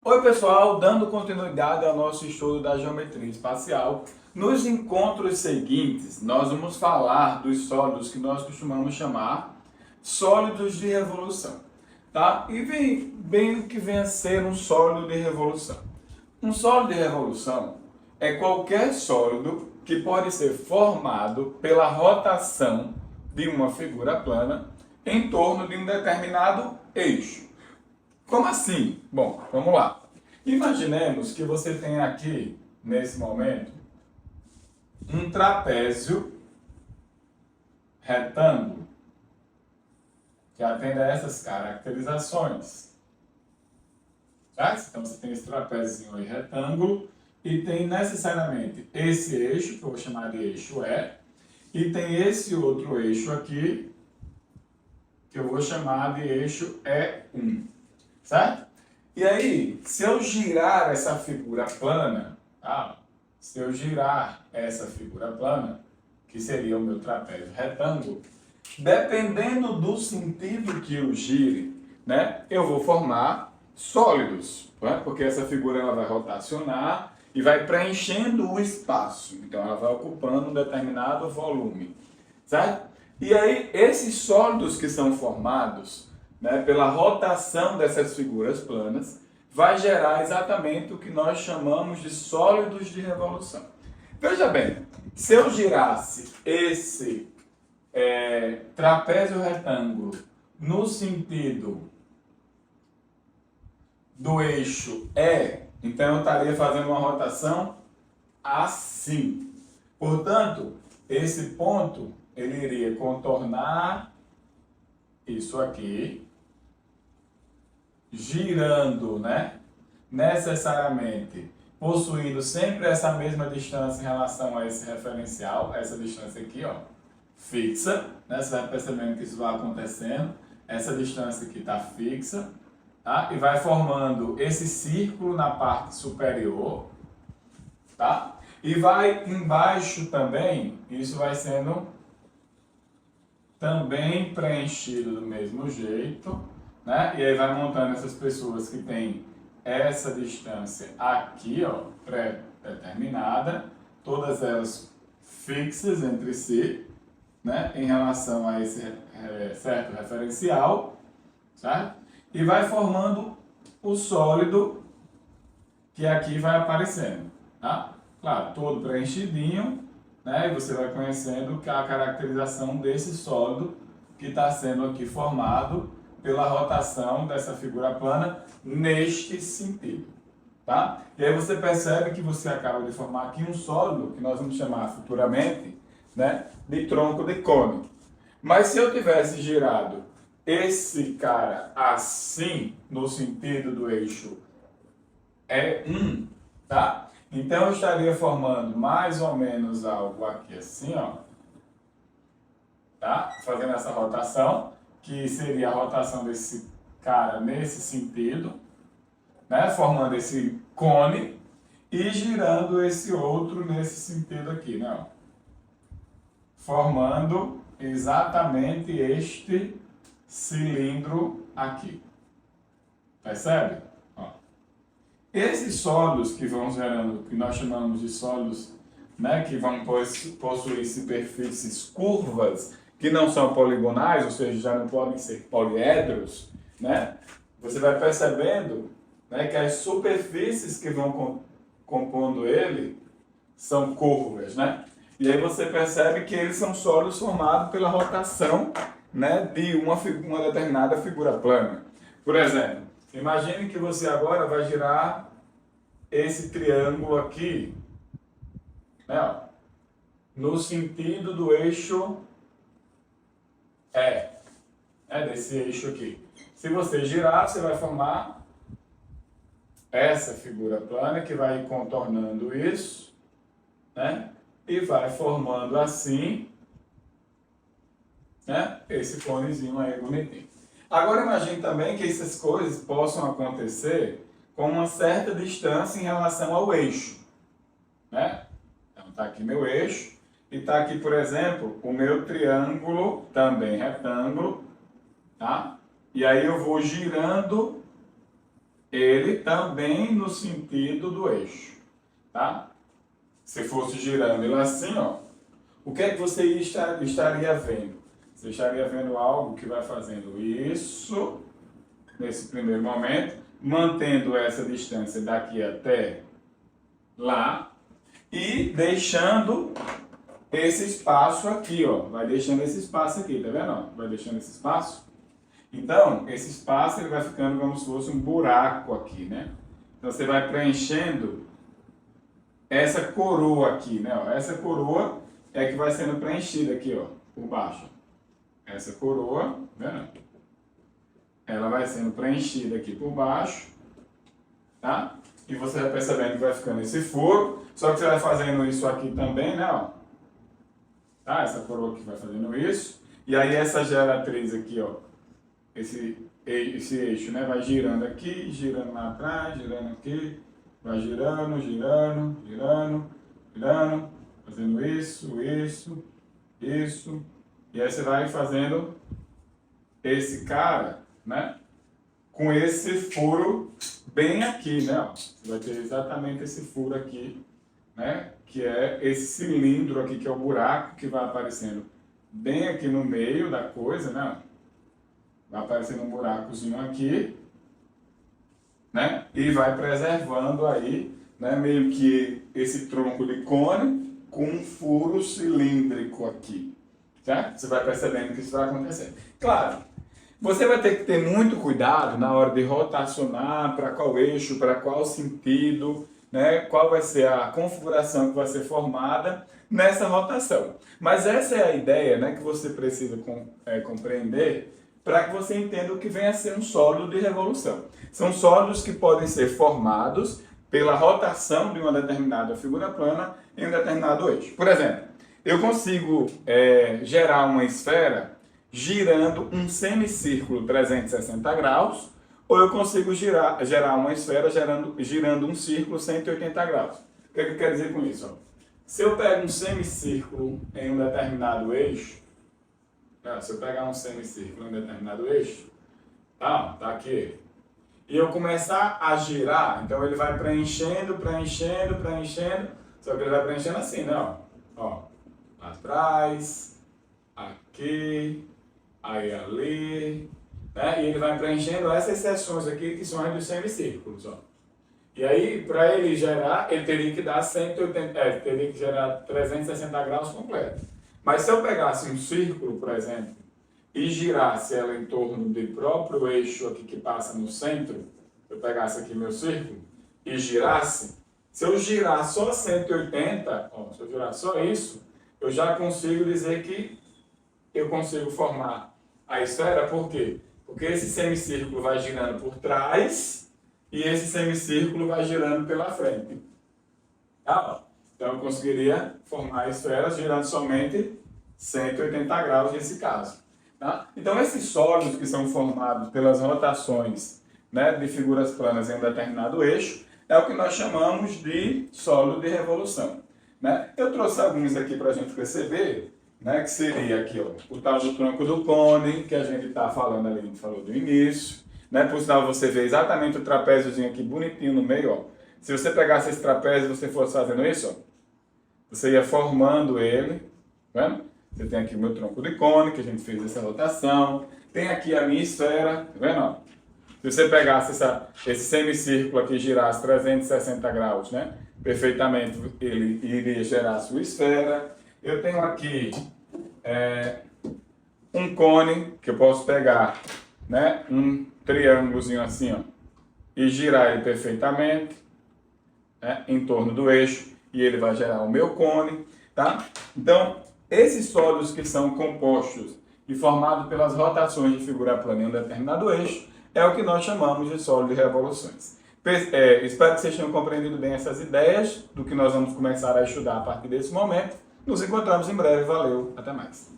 Oi pessoal, dando continuidade ao nosso estudo da geometria espacial, nos encontros seguintes nós vamos falar dos sólidos que nós costumamos chamar sólidos de revolução, tá? E vem bem o que vem a ser um sólido de revolução. Um sólido de revolução é qualquer sólido que pode ser formado pela rotação de uma figura plana em torno de um determinado eixo. Como assim? Bom, vamos lá. Imaginemos que você tem aqui, nesse momento, um trapézio retângulo que atende a essas caracterizações. Certo? Então você tem esse trapézio aí retângulo e tem necessariamente esse eixo, que eu vou chamar de eixo E, tem esse outro eixo aqui, que eu vou chamar de eixo E1. Certo? E aí, se eu girar essa figura plana, tá? Se eu girar essa figura plana, que seria o meu trapézio retângulo, dependendo do sentido que eu gire, né, eu vou formar sólidos, né? Porque essa figura ela vai rotacionar e vai preenchendo o espaço. Então ela vai ocupando um determinado volume, certo? E aí, esses sólidos que são formados, né, pela rotação dessas figuras planas, vai gerar exatamente o que nós chamamos de sólidos de revolução. Veja bem, se eu girasse esse trapézio retângulo no sentido do eixo E, então eu estaria fazendo uma rotação assim. Portanto, esse ponto ele iria contornar isso aqui, girando, né? Necessariamente possuindo sempre essa mesma distância em relação a esse referencial, essa distância aqui, ó, fixa, né? Você vai percebendo que isso vai acontecendo, essa distância aqui está fixa, tá? E vai formando esse círculo na parte superior, tá? E vai embaixo também, isso vai sendo também preenchido do mesmo jeito, né? E aí vai montando essas pessoas que têm essa distância aqui, ó, pré-determinada, todas elas fixas entre si, né? Em relação a esse certo referencial, certo? E vai formando o sólido que aqui vai aparecendo, tá? Claro, todo preenchidinho, né? E você vai conhecendo a caracterização desse sólido que está sendo aqui formado pela rotação dessa figura plana neste sentido, tá? E aí você percebe que você acaba de formar aqui um sólido que nós vamos chamar futuramente, né, de tronco de cone. Mas se eu tivesse girado esse cara assim, no sentido do eixo E1, tá? Então eu estaria formando mais ou menos algo aqui assim, ó, tá? Fazendo essa rotação, que seria a rotação desse cara nesse sentido, né? Formando esse cone e girando esse outro nesse sentido aqui, né? Formando exatamente este cilindro aqui. Percebe? Ó. Esses sólidos que vão gerando, que nós chamamos de sólidos, né, que vão possuir superfícies curvas, que não são poligonais, ou seja, já não podem ser poliedros, né? Você vai percebendo, né, que as superfícies que vão compondo ele são curvas, né? E aí você percebe que eles são sólidos formados pela rotação, né, de uma determinada figura plana. Por exemplo, imagine que você agora vai girar esse triângulo aqui, né, ó, no sentido do eixo desse eixo aqui. Se você girar, você vai formar essa figura plana que vai contornando isso, né? E vai formando assim, né? Esse conezinho aí bonitinho. Agora imagine também que essas coisas possam acontecer com uma certa distância em relação ao eixo, né? Então tá aqui meu eixo e tá aqui, por exemplo, o meu triângulo, também retângulo, tá? E aí eu vou girando ele também no sentido do eixo, tá? Se fosse girando ele assim, ó, o que é que você estaria vendo? Você estaria vendo algo que vai fazendo isso, nesse primeiro momento, mantendo essa distância daqui até lá e deixando esse espaço aqui, ó. Vai deixando esse espaço aqui, tá vendo? Vai deixando esse espaço. Então, esse espaço ele vai ficando como se fosse um buraco aqui, né? Então, você vai preenchendo essa coroa aqui, né? Ó, essa coroa é que vai sendo preenchida aqui, ó, por baixo. Essa coroa, tá vendo? Ela vai sendo preenchida aqui por baixo, tá? E você vai percebendo que vai ficando esse furo, só que você vai fazendo isso aqui também, né? Ó. Tá? Essa coroa aqui vai fazendo isso. E aí essa geratriz aqui, ó, esse eixo, né? Vai girando aqui, girando lá atrás, girando aqui, vai girando, girando, girando, girando, fazendo isso, isso, isso. E aí você vai fazendo esse cara, né? Com esse furo bem aqui, né? Ó. Você vai ter exatamente esse furo aqui, né? Que é esse cilindro aqui, que é o buraco que vai aparecendo bem aqui no meio da coisa, né? Vai aparecendo um buracozinho aqui, né? E vai preservando aí, né? Meio que esse tronco de cone com um furo cilíndrico aqui, certo? Você vai percebendo que isso vai acontecendo. Claro, você vai ter que ter muito cuidado na hora de rotacionar para qual eixo, para qual sentido, né? Qual vai ser a configuração que vai ser formada nessa rotação. Mas essa é a ideia, né, que você precisa compreender para que você entenda o que vem a ser um sólido de revolução. São sólidos que podem ser formados pela rotação de uma determinada figura plana em um determinado eixo. Por exemplo, eu consigo gerar uma esfera girando um semicírculo 360 graus, ou eu consigo gerar uma esfera girando um círculo 180 graus. O que eu quero dizer com isso? Ó? Se eu pego um semicírculo em um determinado eixo, se eu pegar um semicírculo em um determinado eixo, tá aqui, e eu começar a girar, então ele vai preenchendo, preenchendo, preenchendo, só que ele vai preenchendo assim, né? Ó, atrás, aqui, aí ali, né? E ele vai preenchendo essas seções aqui que são as dos semicírculos, ó. E aí, para ele gerar, ele teria que dar 180, teria que gerar 360 graus completo. Mas se eu pegasse um círculo, por exemplo, e girasse ela em torno do próprio eixo aqui que passa no centro, eu pegasse aqui meu círculo e girasse, se eu girar só 180, ó, se eu girar só isso, eu já consigo dizer que eu consigo formar a esfera. Por quê? Porque esse semicírculo vai girando por trás e esse semicírculo vai girando pela frente. Tá? Então eu conseguiria formar a esfera girando somente 180 graus nesse caso. Tá? Então esses sólidos que são formados pelas rotações, né, de figuras planas em um determinado eixo é o que nós chamamos de sólido de revolução. Né? Eu trouxe alguns aqui para a gente perceber, né, que seria aqui, ó, o tal do tronco do cone, que a gente está falando ali, a gente falou do início. Né? Por sinal, você vê exatamente o trapéziozinho aqui bonitinho no meio. Ó. Se você pegasse esse trapézio e você fosse fazendo isso, ó, você ia formando ele. Tá vendo? Você tem aqui o meu tronco de cone, que a gente fez essa rotação. Tem aqui a minha esfera. Tá vendo? Ó? Se você pegasse esse semicírculo aqui e girasse 360 graus, né? Perfeitamente, ele iria gerar a sua esfera. Eu tenho aqui um cone que eu posso pegar, né, um triângulozinho assim, ó, e girar ele perfeitamente, né, em torno do eixo, e ele vai gerar o meu cone, tá? Então, esses sólidos que são compostos e formados pelas rotações de figura plana em um determinado eixo é o que nós chamamos de sólido de revoluções. Espero que vocês tenham compreendido bem essas ideias do que nós vamos começar a estudar a partir desse momento. Nos encontramos em breve. Valeu, até mais.